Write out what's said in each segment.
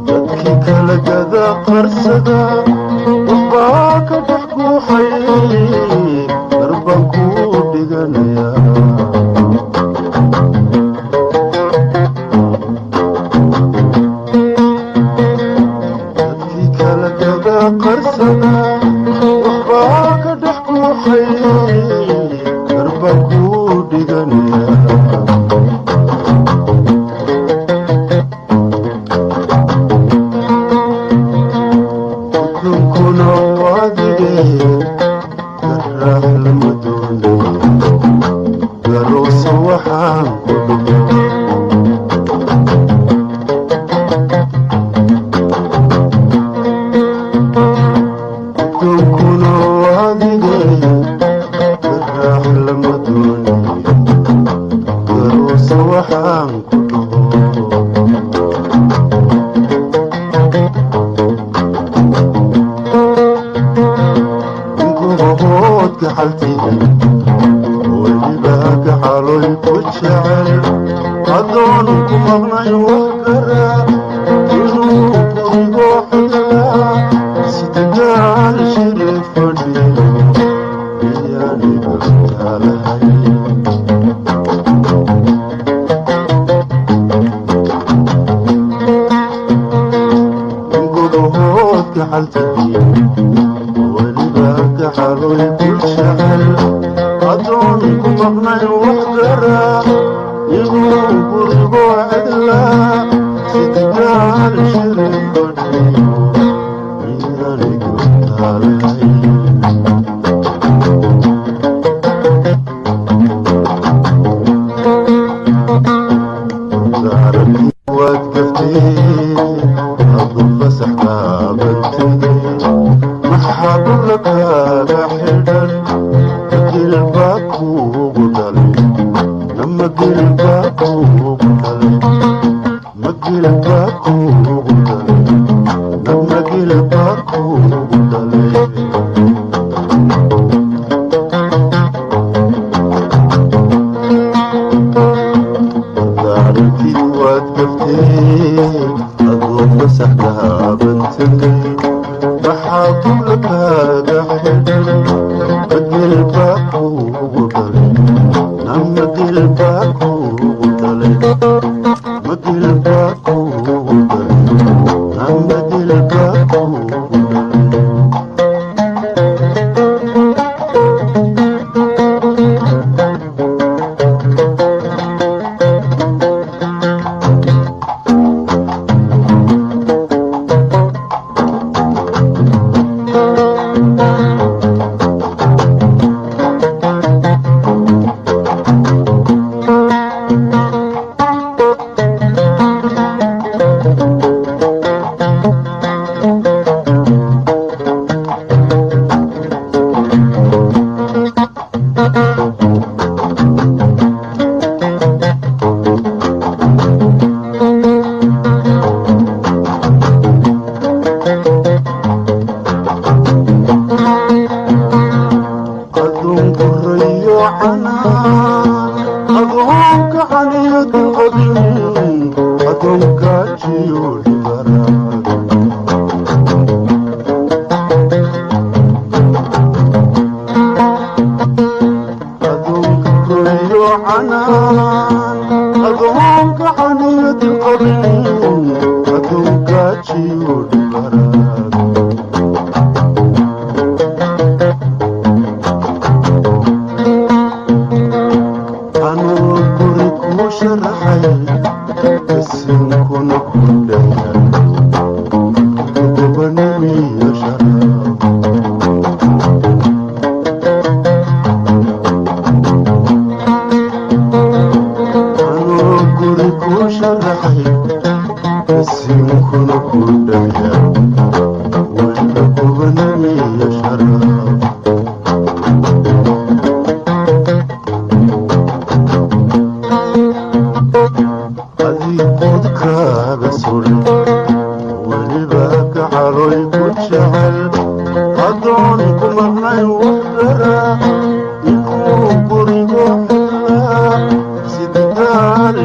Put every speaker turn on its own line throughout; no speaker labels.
dadkii kala gada qarsada waxbaa ka dhex guuxay darbaan kuu dhiganaya dadkii kala gada qarsada waxbaa ka dhex guuxay darbaan kuu dhiganaya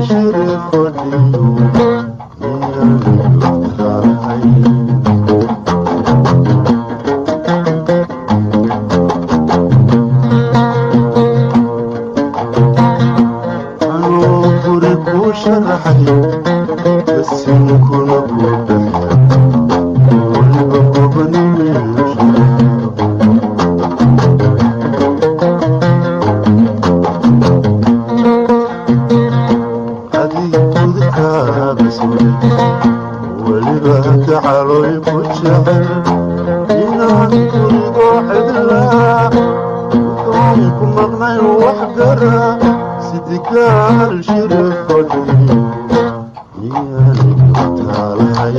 Shit.
gurigu sharaxay basinkuna ku dhaxya weliba gobani meesha adii gudkaaga suray weliba gacaloy ku jecel inaan gurigo cidlaa ku maqnay wax gara sidikaal shirifadhi miyaan taalahay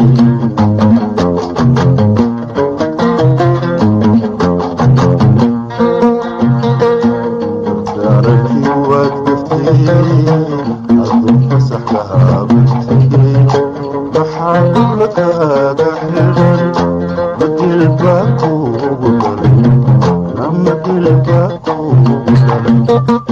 dardaarankii waad gaftay hadduu fasax lahaa bagtigay maxaa dublakaaga xidhan madil baa kuugu dhalay nama dil baa kuugu dhalay